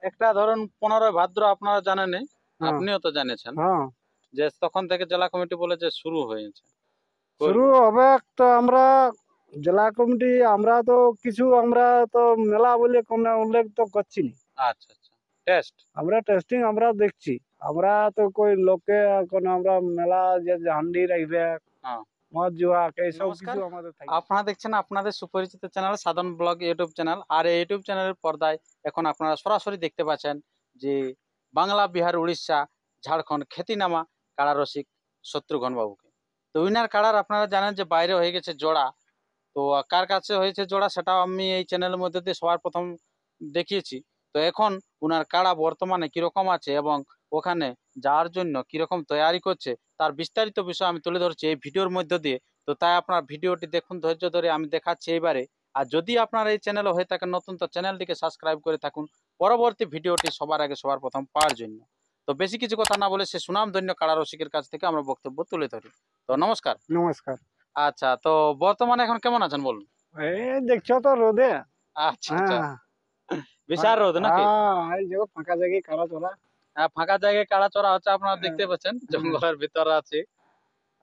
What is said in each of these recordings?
একটা ধরুন 15 ভাদ্র আপনারা জানেনই, হ্যাঁ আপনিও তো জানেছেন হ্যাঁ যে তখন থেকে জেলা কমিটি বলে যে শুরু হয়েছে শুরু করবে। হবে। তো আমরা জেলা কমিটি আমরা তো কিছু আমরা তো মেলা বলে কোনো উল্লেখ তো করছি না। আচ্ছা আচ্ছা, টেস্ট। আমরা টেস্টিং আমরা দেখছি। আমরা তো কই লোকে কোনো আমরা মেলা যে হান্ডি রাখবে হ্যাঁ, মদ জুয়া এইসব নমস্কার। কিছু আমাদের থাকবে না। আপনারা দেখছেন আপনাদের সুপরিচিত চ্যানেল সাধারণ ব্লগ ইউটিউব চ্যানেল। আর এই ইউটিউব চ্যানেলের পর্দায় এখন আপনারা সরাসরি দেখতে পাচ্ছেন যে বাংলা, বিহার, উড়িষ্যা, ঝাড়খণ্ড খ্যাতিনামা কাড়া রসিক শত্রুঘ্ন বাবুকে। তো উইনার কাড়ার আপনারা জানেন যে বাইরে হয়ে গেছে জোড়া। তো কার কাছে হয়েছে জোড়া সেটাও আমি এই চ্যানেলের মধ্যে দিয়ে সবার প্রথম দেখিয়েছি। তো এখন উনার কাড়া বর্তমানে কিরকম আছে এবং ওখানে যাওয়ার জন্য কিরকম তৈয়ারি করছে তার বিস্তারিত বিষয় আমি তুলে ধরছি এই ভিডিওর মধ্যে দিয়ে। তো তাই আপনার ভিডিওটি দেখুন ধৈর্য ধরে, আমি দেখাচ্ছি এইবারে। আর যদি আপনার এই চ্যানেলে হয়ে থাকেন নতুন, তো চ্যানেলটিকে সাবস্ক্রাইব করে থাকুন পরবর্তী ভিডিওটি সবার আগে সবার প্রথম পাওয়ার জন্য। তো বেশি কিছু কথা না বলে সে সুনামধন্য কাড়া রসিকের কাছ থেকে আমরা বক্তব্য তুলে ধরি। তো নমস্কার। নমস্কার। আচ্ছা, তো বর্তমানে এখন কেমন আছেন বলুন? এই দেখছো তো রোদে। আচ্ছা আচ্ছা, হ্যাঁ বিশাল রোদ নাকি? এই যে ফাঁকা জায়গায় কাড়া চলা। হ্যাঁ, ফাঁকা জায়গায় কাড়া চড়া হচ্ছে, আপনারা হ্যাঁ, দেখতে পাচ্ছেন হ্যাঁ। জঙ্গলের ভিতরে আছে।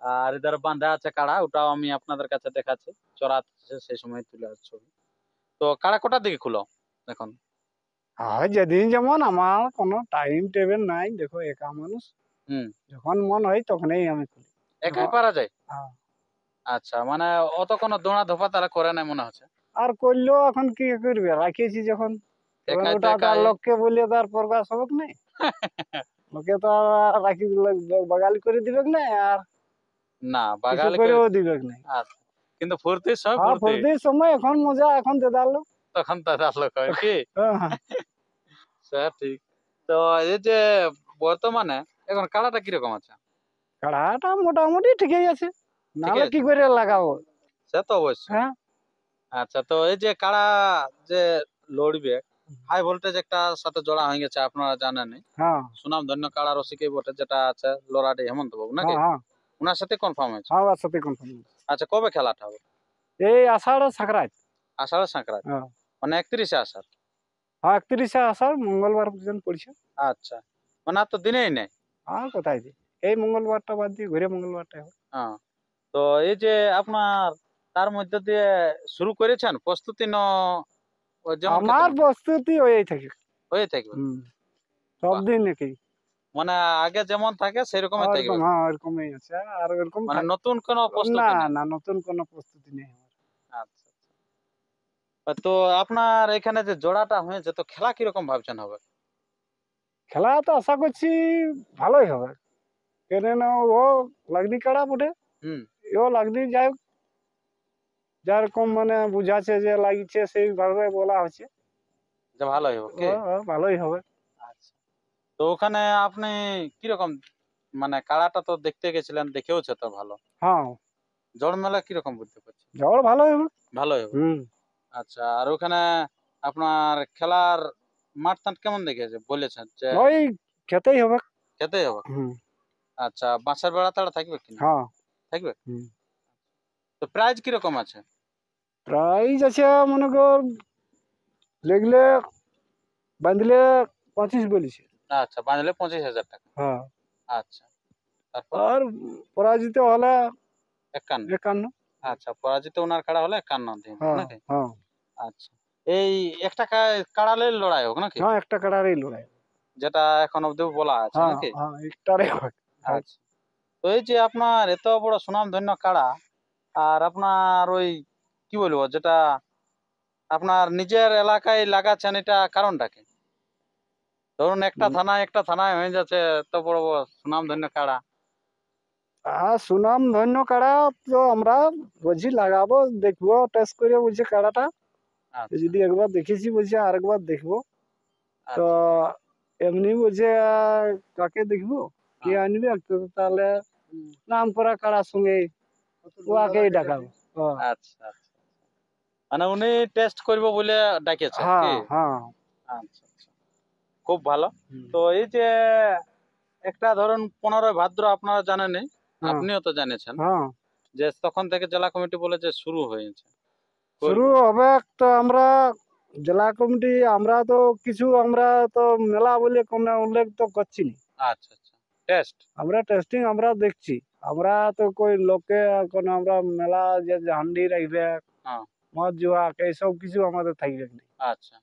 আর ইধার বাঁধা আছে কাড়া, ওটাও আমি আপনাদের কাছে দেখাচ্ছি। চড়াচ্ছে সেই সময় তুলে আসছে ছবি। তো কাড়া কোটার দিকে খুলো এখন? হয় যেদিন যেমন আমার কোনো টাইম টেবিল নাই, দেখো একা মানুষ। হুম, যখন মন হয় তখনই আমি খুলি। একাই যখন পারা যায়? হ্যাঁ। আচ্ছা, মানে অত কোনো দোড়া ধোপা তারা করে নাই মনে হচ্ছে। আর করলেও এখন কি করবে, রাখিয়েছি যখন এবার একাই তো ওটা তার একাই। লোককে বলে তার প্রকাশ হবে না। লোকে তো আর রাখি দিলে বাগালি করে দিবে না, আর না, কিছু বাগালে করে। করেও দিবে না। আচ্ছা, কিন্তু ফুর্তির সময় হ্যাঁ ফুর্তি, ফুর্তির সময় এখন মজা, এখন দেদালো। তখন তাদের লোক হয় কি? হ্যাঁ হ্যাঁ। সে ঠিক। তো এই যে বর্তমানে এখন কাড়াটা কিরকম আছে? কাড়াটা মোটামুটি ঠিকই আছে, ঠিক নাহলে কি আছে, করে লাগাবো। সে তো অবশ্যই। হ্যাঁ আচ্ছা, তো এই যে কাড়া যে লড়বে, হাই ভোল্টেজ একটা সাথে জোড়া হয়ে গেছে আপনারা জানেনই। হ্যাঁ সুনাম ধন্য কাড়া রসিকই বটে, যেটা আছে লরাডি হেমন্ত বাবু নাকি? হ্যাঁ হ্যাঁ ওনার সাথে কনফার্ম হয়েছে। হ্যাঁ, ওর সাথে কনফার্ম। আচ্ছা, কবে খেলাটা হবে? এই আষাঢ় সাকরাত। আষাঢ় সংক্রান্তি, হ্যাঁ মানে 31শে আষাঢ়। হ্যাঁ, 31শে আষাঢ় মঙ্গলবার পর্যন্ত পড়ছে। আচ্ছা, মানে আর তো দিনেই নেই। আর কোথায় যে এই মঙ্গলবারটা বাদ দিয়ে ঘুরে মঙ্গলবারটা হবে। হ্যাঁ, তো এই যে আপনার তার মধ্যে দিয়ে শুরু করেছেন প্রস্তুতি ওই যেমন খেতে আমার প্রস্তুতি হয়েই থাকে। হয়ে থাকবে। হুম, সব বাহ, দিন নাকি মানে আগে যেমন থাকে সেরকমই থাকবে, ওরকম, হ্যাঁ ওরকমই আছে আর ওরকম মানে নতুন কোনো না প্রস্তুতি নেই। না, নতুন কোনো প্রস্তুতি নেই আমার। আচ্ছা, তো আপনার এখানে যে জোড়াটা হয়েছে, তো খেলা কিরকম ভাবছেন হবে? খেলা তো আশা করছি ভালোই হবে, কেননা ও লাগনি কাড়া বটে। হুম, ও লাগনি যাই হোক, যেরকম মানে বুঝাচ্ছে যে লাগিছে সেইভাবে বলা হচ্ছে। যে ভালোই হবে ও কি? ও ভালোই হবে। আচ্ছা, তো ওখানে আপনি কিরকম, মানে কাড়াটা তো দেখতে গেছিলেন, দেখেওছে তো ভালো। হ্যাঁ, জোড় মেলা কিরকম বুঝতে পারছি? ঝড় ভালোই হবে। ভালোই হবে। হুম, আচ্ছা, আর ওখানে আপনার খেলার মাঠ টাট কেমন দেখেছে বলেছেন যে ওই খেতেই হবে। খেতেই হবে? হুম, আচ্ছা, বাঁশের বেড়া তাড়া থাকবে কিনা? হ্যাঁ। থাকবে। হুম, তো প্রাইজ কিরকম আছে? প্রাইস আছে মনে কর, লেগলে বাঁধলে 25 বলেছে। আচ্ছা, বাঁধলে 25,000 টাকা। হ্যাঁ, আচ্ছা, তারপর আর পরাজিত হলে 51। 51। আচ্ছা, পরাজিত ওনার কাড়া হলে 51 দিন হ্যাঁ নাকি? হ্যাঁ আচ্ছা, এই একটা কাড়ালের লড়াই হোক নাকি? হ্যাঁ, একটা কাড়ারই লড়াই। যেটা এখন অব্দি বলা আছে হ্যাঁ নাকি? হ্যাঁ, একটারে হয়। হয়। আচ্ছা, তো এই যে আপনার এত বড় সুনাম ধন্য কাড়া, আর আপনার ওই কি বলবো, যেটা আপনার নিজের এলাকায় লাগাচ্ছেন, এটা কারণটা কি? ধরুন একটা থানায় হয়ে যাচ্ছে এত বড় বড় সুনাম ধন্য কাড়া। আর সুনাম ধন্য কাড়া, তো আমরা বলছি লাগাবো, দেখবো টেস্ট করে বলছে কাড়াটা। তো আচ্ছা যদি একবার দেখেছি বলছে আরেকবার দেখবো। তো আচ্ছা, এমনি বলছে কাকে দেখবো, কে হ্যাঁ, আনবে, তো তাহলে নাম করা কাড়ার সঙ্গে ওকেই ডাকাবো। হ্যাঁ আচ্ছা আচ্ছা, মানে উনি টেস্ট করবো বলে ডাকেছে হ্যাঁ কি? হ্যাঁ। আচ্ছা আচ্ছা, খুব ভালো। হুম, তো এই যে একটা ধরুন 15 ভাদ্র আপনারা জানেনই, হ্যাঁ আপনিও তো জানেছেন হ্যাঁ। যে তখন থেকে জেলা কমিটি বলে যে শুরু হয়েছে শুরু করবে। হবে, তো আমরা জেলা কমিটি আমরা তো কিছু আমরা তো মেলা বলে কোনো উল্লেখ তো করছি না। আচ্ছা আচ্ছা, টেস্ট। আমরা টেস্টিং আমরা দেখছি। আমরা তো কই লোকে কোনো আমরা মেলা যে হান্ডি রাখবে, হ্যাঁ। মদ জুয়া এইসব কিছু আমাদের থাকবে না। আচ্ছা,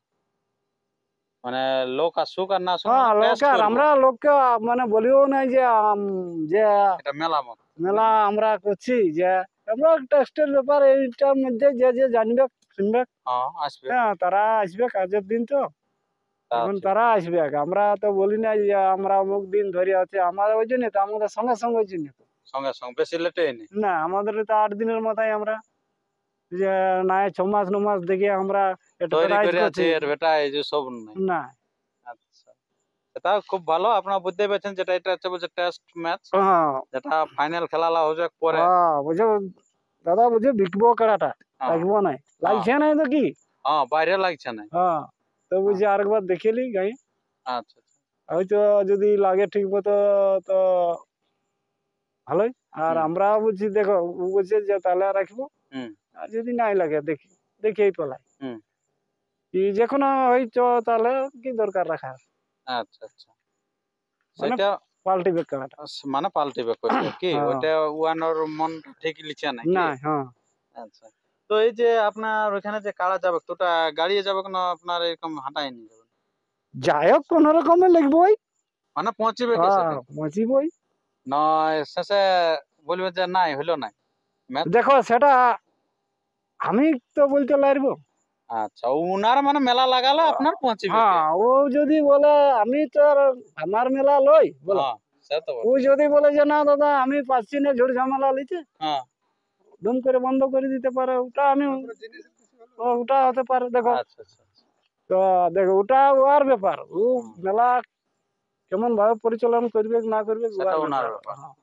মানে লোক আসুক আর না আসুক, হ্যাঁ, আমরা টেস্ট লোকে করব। আমরা লোককে মানে বলিও নাই যে যে এটা মেলা মত। মেলা আমরা করছি, যে আমরা টেস্টের ব্যাপার এইটার মধ্যে যে যে জানবে শুনবে, হ্যাঁ, আসবে। হ্যাঁ তারা আসবে কাজের দিন তো, তা এখন ঠিক। তারা আসবে। আমরা তো বলি না যে আমরা অমুক দিন ধরে আছে, আমার ওই জন্য তো আমাদের সঙ্গে সঙ্গে ওই জন্য তো। সঙ্গে সঙ্গে বেশি লেটে নেই। না আমাদের তো 8 দিনের মাথায় আমরা যে না 6 মাস 9 মাস দেখে আমরা তৈরি advertise করে আছে করছি। এর বেটা, এই যে সব নাই। না আচ্ছা, এটা খুব ভালো, আপনারা বুঝতে পেরেছেন যেটা এটা হচ্ছে বলছে টেস্ট ম্যাচ, হ্যাঁ যেটা ফাইনাল খেলালা হবে পরে। হ্যাঁ বুঝো দাদা, বুঝে বিকবো কাড়াটা, হ্যাঁ রাখবো নাই, লাগছে নাই তো কি। হ্যাঁ, বাইরে লাগছে না। হ্যাঁ তো বুঝি আরেকবার দেখে নি গাই, আচ্ছা আচ্ছা। হয়তো যদি লাগে ঠিক মতো তো ভালোই। আর হুম। আমরা বুঝছি দেখো ও বলছে যে তাহলে রাখবো, হুম আর যদি নাই লাগে দেখি দেখেই পেলাই হুম। কি, যে কোনো হয়তো তাহলে কি দরকার রাখার, আচ্ছা আচ্ছা, মানে সেটা পাল্টিবে কাড়াটা। মানে পাল্টিবে করতে কি হ্যাঁ ওইটা ওয়ানোর মন ঠিক লিখছে নাকি? না হ্যাঁ আচ্ছা, তো এই যে আপনার ওইখানে যে কারা যাবে তো ওটা গাড়িয়ে যাবে কেন, আপনার এরকম হাঁটাই নিয়ে যাবেন? যাই হোক কোন রকমে লিখবই। মানে পৌঁছিবে কে হ্যাঁ সেটা? মজিবই। নয় শেষে বলবে যে নাই হলো নাই ম্যাচ। দেখো সেটা আমি তো বলতে পারবো। আচ্ছা, উনার মানে মেলা লাগালে আপনার পৌঁছিবে কে? হ্যাঁ ও যদি বলে আমি তো আর আমার মেলা লই বলো, হ্যাঁ, সে তো ও বটে। যদি বলে যে না দাদা আমি পাচ্ছি না ঝুড় ঝামেলা লিতে, হ্যাঁ। দুম করে বন্ধ করে দিতে পারে, ওটা আমি ওটা হতে পারে। দেখো আচ্ছা আচ্ছা আচ্ছা। তো দেখো ওটা ওর ব্যাপার, ও হুম, মেলা কেমন ভাবে পরিচালনা করবে না করবে সেটা ওর ওনার ব্যাপার। ব্যাপার। হ্যাঁ।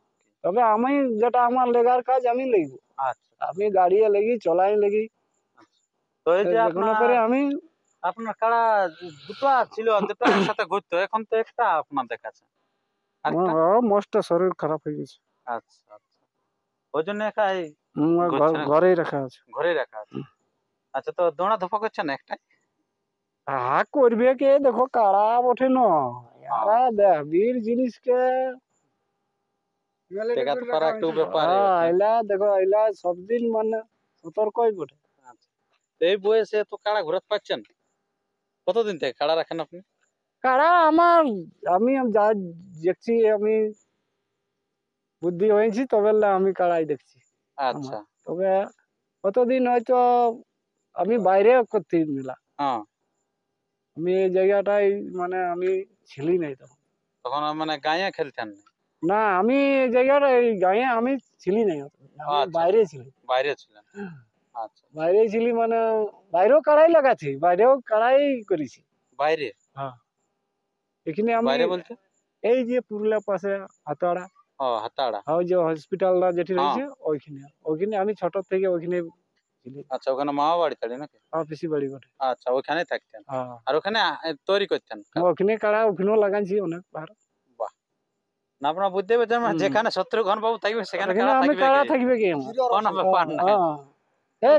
তবে আমি যেটা আমার লেগার কাজ আমি লিখবো, আচ্ছা আমি গাড়িয়ে লেগি চলাই লেগি, আচ্ছা। তো এই যে যে কোনো করে আমি। আপনার কারা দুটো ছিল, দুটো একসাথে ঘুরতো, এখন তো একটা আপনার দেখাচ্ছে আরেকটা। মস্ত শরীর খারাপ হয়ে গেছে, আচ্ছা আচ্ছা, ওই জন্য একাই ঘুরছে না, ঘরেই রাখা আছে। ঘরে রাখা আছে। আচ্ছা, তো দৌড়া ধোপা করছে না একটাই? করবে কে, দেখো কাড়া বটে ন, হ্যাঁ, বীর জিনিসকে টেকাতে পারা একটু ব্যাপারই বটে। এলা দেখো এলা সবদিন মানে সতর্কই বটে। আচ্ছা, তো এই বয়সে তো কাড়া ঘুরাতে পারছেন? কতদিন থেকে কাড়া রাখেন আপনি? কাড়া আমার আমি যা দেখছি, আমি বুদ্ধি হয়েছি তবে আমি কাড়াই দেখছি আমার। আচ্ছা। তবে কতদিন হয়তো আমি বাইরে করতে মেলা, হ্যাঁ, আমি এই জায়গাটাই মানে আমি ছিলি নাই তখন। তখন মানে গাঁয়ে খেলতেন না? না আমি এই জায়গাটা এই গাঁয়ে আমি ছিলি নাই, আমি আচ্ছা, বাইরে ছিলি। বাইরে ছিলেন। আচ্ছা, বাইরে ছিলি মানে বাইরেও কাড়াই লাগাচ্ছি, বাইরেও কাড়াই করেছি। বাইরে? হ্যাঁ এখানে আমি বাইরে বলতে? এই যে পুরুলিয়া পাশে হাতাড়া, ও, হাতাড়া। ওই যে হসপিটালটা যেটি হ্যাঁ। রয়েছে ওইখানে, ওইখানে আমি ছোট থেকে ওইখানে ছিলি। আচ্ছা, ওখানে মামা বাড়ি তাড়ি নাকি? আমার পিসি বাড়ি বটে। আচ্ছা, ওখানেই থাকতেন হ্যাঁ আর ওখানে তৈরি করতেন? ওখানে কাড়া ওখানেও লাগাইছি অনেক বার। বাহ, না আপনারা বুঝতে পেরেছেন, মানে যেখানে শত্রুঘ্ন বাবু থাকবে সেখানে ওখানে কাড়া আমি থাকবে কাড়া কি? থাকবে কি আমার। কোনো ব্যাপার নাই। হ্যাঁ এই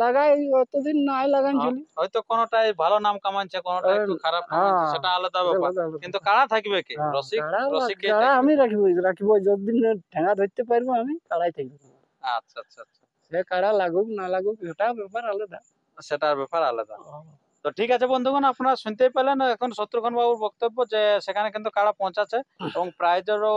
লাগাই অতদিন নাই লাগান হ্যাঁ, চলি। হয়তো কোনোটাই ভালো নাম কামাচ্ছে, কোনোটা একটু খারাপ কামাচ্ছে, হ্যাঁ সেটা আলাদা ব্যাপার। কিন্তু কাড়া থাকবে কি? হ্যাঁ, রসিক, কাড়া রসিকই কাড়া থাকবে। আমি রাখবো রাখবো যতদিন ঠেঙা ধরতে পারবো আমি কাড়াই থাকবো। আচ্ছা আচ্ছা আচ্ছা, সে কাড়া লাগুক না লাগুক ওটা ব্যাপার আলাদা। সেটার ব্যাপার আলাদা। তো ঠিক আছে বন্ধুগণ, আপনারা শুনতেই পেলেন এখন শত্রুঘ্ন বাবুর বক্তব্য যে সেখানে কিন্তু কাড়া পৌঁছাচ্ছে এবং প্রাইজেরও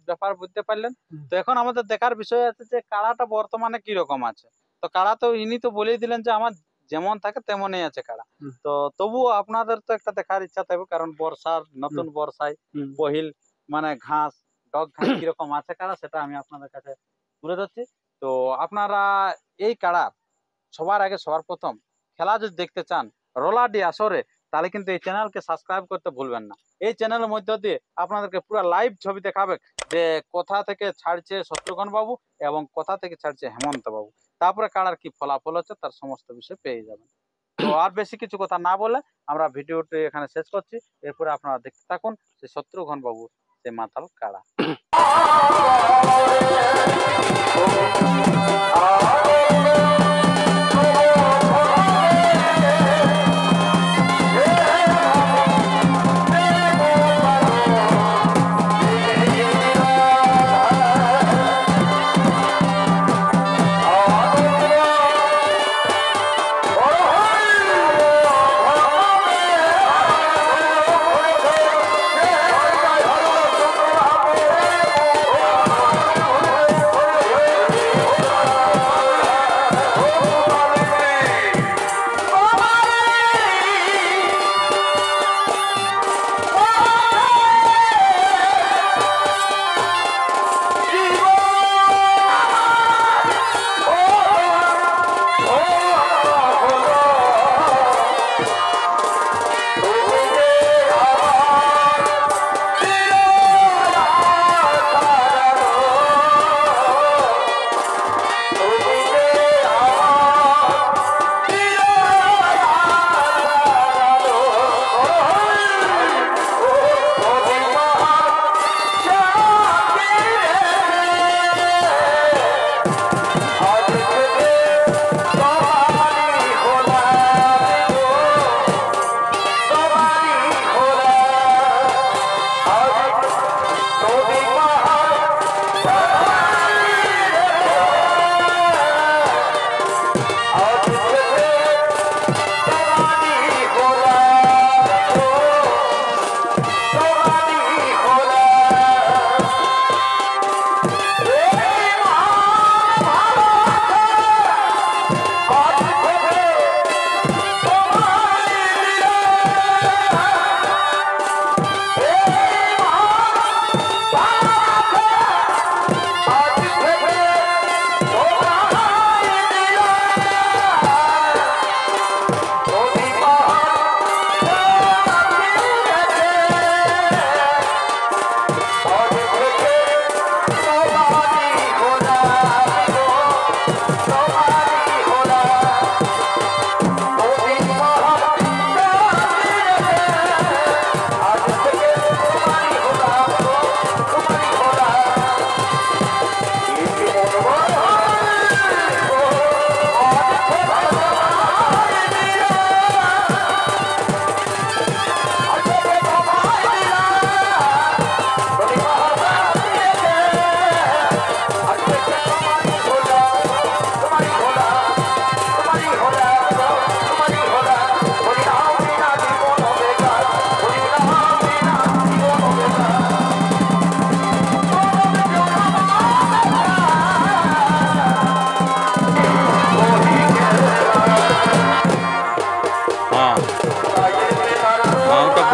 ব্যাপার বুঝতে পারলেন। তো এখন আমাদের দেখার বিষয় আছে যে কাড়াটা বর্তমানে কি রকম আছে। তো কাড়া তো ইনি তো বলেই দিলেন যে আমার যেমন থাকে তেমনই আছে কাড়া। তো তবুও আপনাদের তো একটা দেখার ইচ্ছা থাকবে, কারণ বর্ষার নতুন বর্ষায় পহিল মানে ঘাস ডগ ঘাস কিরকম আছে কাড়া, সেটা আমি আপনাদের কাছে তুলে ধরছি। তো আপনারা এই কাড়া সবার আগে সবার প্রথম খেলা যদি দেখতে চান রোলাডি আসরে, তাহলে কিন্তু এই চ্যানেলকে সাবস্ক্রাইব করতে ভুলবেন না। এই চ্যানেলের মধ্য দিয়ে আপনাদেরকে পুরো লাইভ ছবি দেখাবে যে কোথা থেকে ছাড়ছে শত্রুঘ্ন বাবু এবং কোথা থেকে ছাড়ছে হেমন্ত বাবু, তারপরে কারার কি ফলাফল হচ্ছে তার সমস্ত বিষয় পেয়ে যাবেন। তো আর বেশি কিছু কথা না বলে আমরা ভিডিওটি এখানে শেষ করছি। এরপরে আপনারা দেখতে থাকুন সেই শত্রুঘ্ন বাবুর সেই মাতাল কাড়া।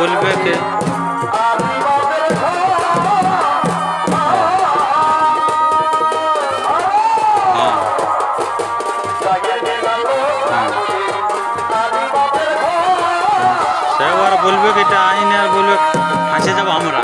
বলবে কে? সে আর বলবে কি এটা আইন, আর বলবে ফাঁসে যাবো আমরা।